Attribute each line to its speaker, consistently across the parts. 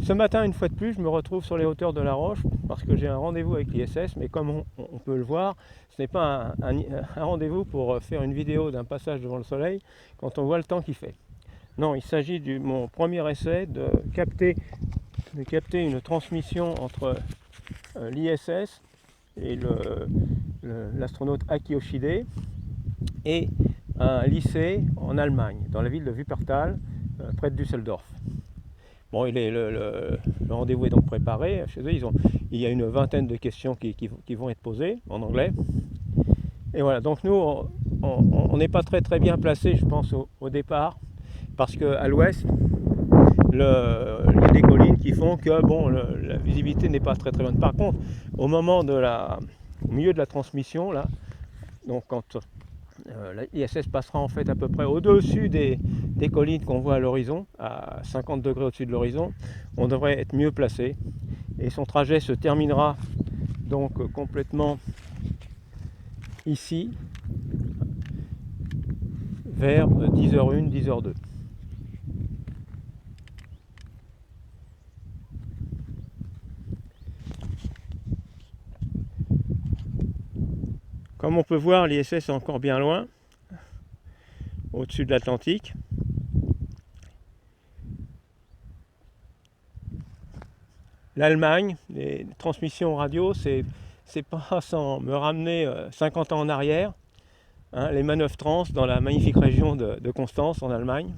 Speaker 1: Ce matin, une fois de plus, je me retrouve sur les hauteurs de la Roche parce que j'ai un rendez-vous avec l'ISS, mais comme on peut le voir, ce n'est pas un rendez-vous pour faire une vidéo d'un passage devant le soleil quand on voit le temps qu'il fait. Non, il s'agit de mon premier essai de capter une transmission entre l'ISS et l'astronaute Aki Yoshide et un lycée en Allemagne, dans la ville de Wuppertal, près de Düsseldorf. Bon, le rendez-vous est donc préparé. Chez eux, il y a une vingtaine de questions qui vont être posées en anglais. Et voilà, donc nous, on n'est pas très bien placé, je pense, au départ, parce qu'à l'ouest, il y a des collines qui font que la visibilité n'est pas très bonne. Par contre, au milieu de la transmission, là, donc quand l'ISS passera en fait à peu près au-dessus des collines qu'on voit à l'horizon, à 50 degrés au-dessus de l'horizon, on devrait être mieux placé. Et son trajet se terminera donc complètement ici, vers 10h01, 10h02. Comme on peut voir, l'ISS est encore bien loin, au-dessus de l'Atlantique. L'Allemagne, les transmissions radio, c'est pas sans me ramener 50 ans en arrière, hein, les manœuvres trans dans la magnifique région de Constance en Allemagne.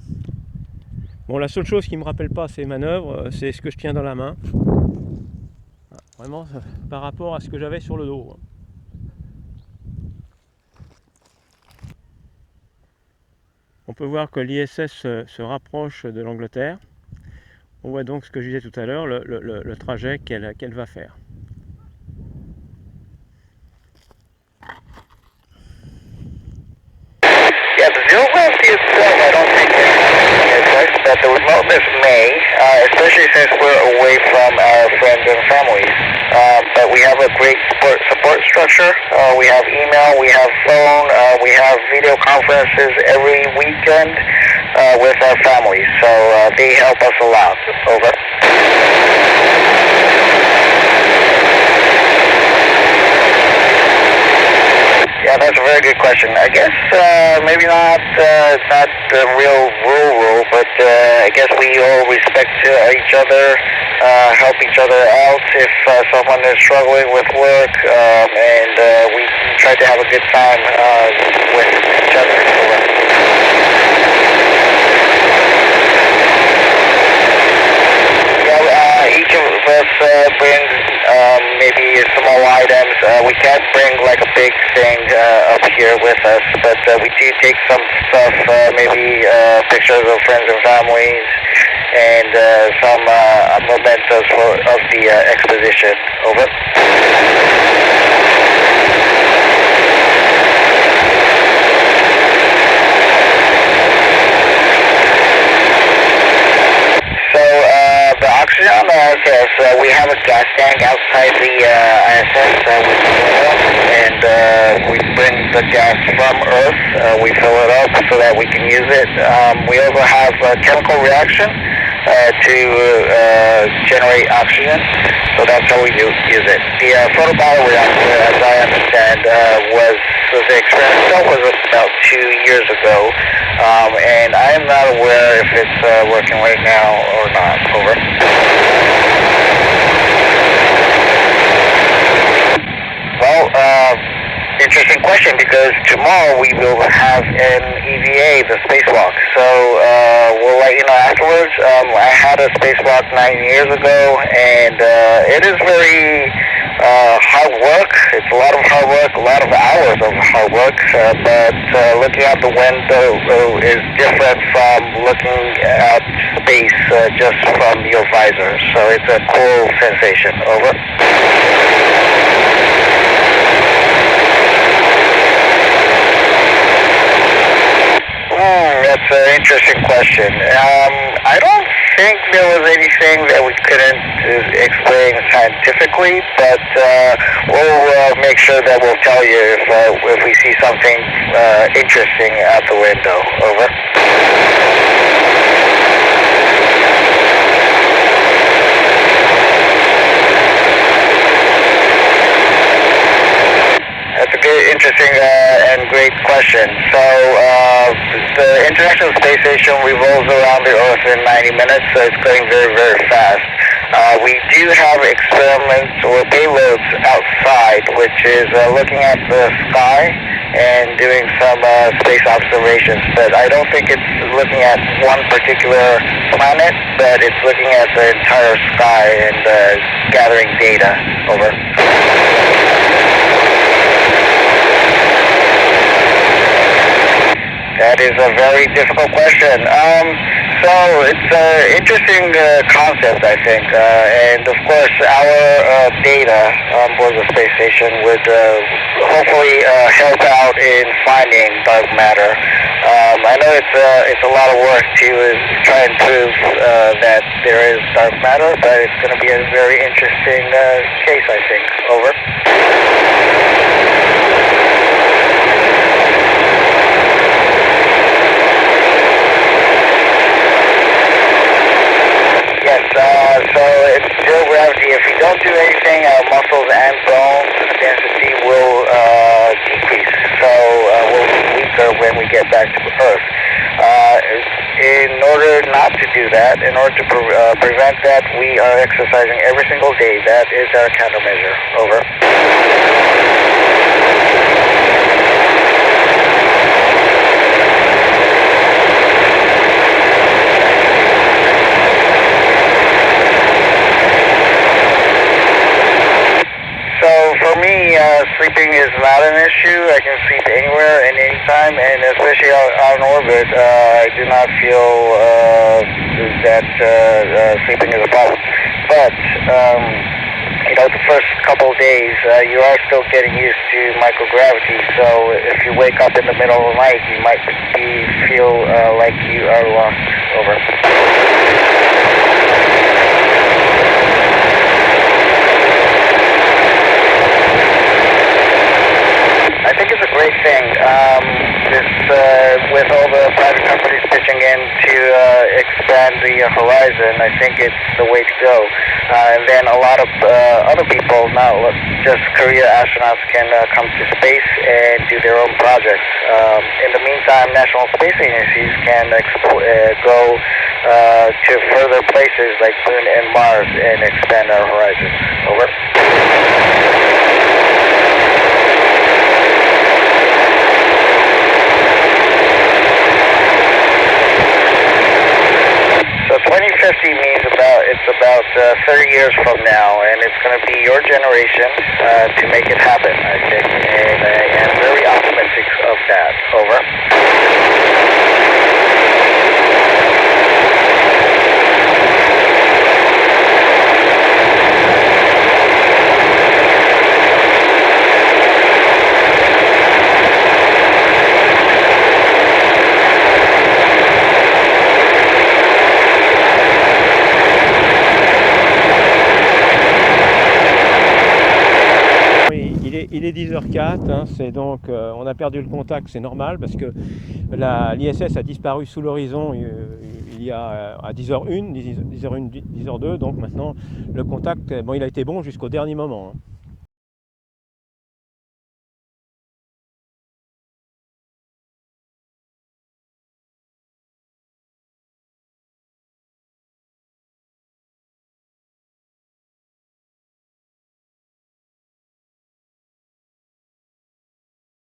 Speaker 1: Bon, la seule chose qui ne me rappelle pas ces manœuvres, c'est ce que je tiens dans la main. Vraiment, par rapport à ce que j'avais sur le dos. On peut voir que l'ISS se rapproche de l'Angleterre. On voit donc ce que je disais tout à l'heure, le trajet qu'elle va faire.
Speaker 2: Yeah, the zero gravity itself, I don't think it's advice, but the remoteness may, especially since we're away from our friends and families. But we have a great support structure. We have email, we have phone, we have video conferences every weekend with our families. So they help us a lot. Over. Yeah, that's a very good question. I guess maybe not the real rule, but I guess we all respect each other, help each other out if someone is struggling with work, and we try to have a good time with each other. Yeah, each of us brings maybe small items. We can't bring like a big thing up here with us, but we do take some stuff, maybe pictures of friends and families, and some mementos of the expedition. Over. The oxygen, yes, we have a gas tank outside the ISS with oil, and we bring the gas from Earth. We fill it up so that we can use it. We also have a chemical reaction to generate oxygen, so that's how we use it. The photobioreactor, as I understand, the experiment itself was about 2 years ago, and I am not aware if it's working right now or not. Over. Well, interesting question, because tomorrow we will have an EVA, the spacewalk. So we'll let you know afterwards. I had a spacewalk 9 years ago, and it is very hard work. It's a lot of hard work, a lot of hours of hard work, but looking out the window is different from looking at space just from your visor. So it's a cool sensation. Over. That's an interesting question. I don't think there was anything that we couldn't explain scientifically, but we'll make sure that we'll tell you if we see something interesting out the window. Over.
Speaker 3: 1
Speaker 2: and great question. So the International Space Station revolves around the Earth in 90 minutes, so it's going very, very fast. We do have experiments or payloads outside, which is looking at the sky and doing some space observations, but I don't think it's looking at one particular planet, but it's looking at the entire sky and gathering data. Over. That is a very difficult question. So it's an interesting concept, I think, and of course our data on board the space station would hopefully help out in finding dark matter. I know it's a lot of work to try and prove that there is dark matter, but it's going to be a very interesting case, I think. Over. So it's zero gravity. If we don't do anything, our muscles and bone density will decrease. So we'll be weaker when we get back to Earth. In order not to do that, in order to prevent that, we are exercising every single day. That is our countermeasure. Over. Sleeping is not an issue. I can sleep anywhere and anytime, and especially on orbit, I do not feel that sleeping is a problem. But the first couple of days, you are still getting used to microgravity. So if you wake up in the middle of the night, you might feel like you are lost. Over. I think it's a great thing. With all the private companies pitching in to expand the horizon, I think it's the way to go. And then a lot of other people, not just Korea astronauts, can come to space and do their own projects. In the meantime, national space agencies can go to further places like Moon and Mars and expand our horizon. Over. So 2050 means it's about 30 years from now, and it's going to be your generation to make it happen, I think, and I am very optimistic of that. Over.
Speaker 1: Il est 10h04, hein, c'est donc, on a perdu le contact, c'est normal parce que l'ISS a disparu sous l'horizon il y a à 10h01, 10h02, donc maintenant le contact, bon, il a été bon jusqu'au dernier moment. Hein.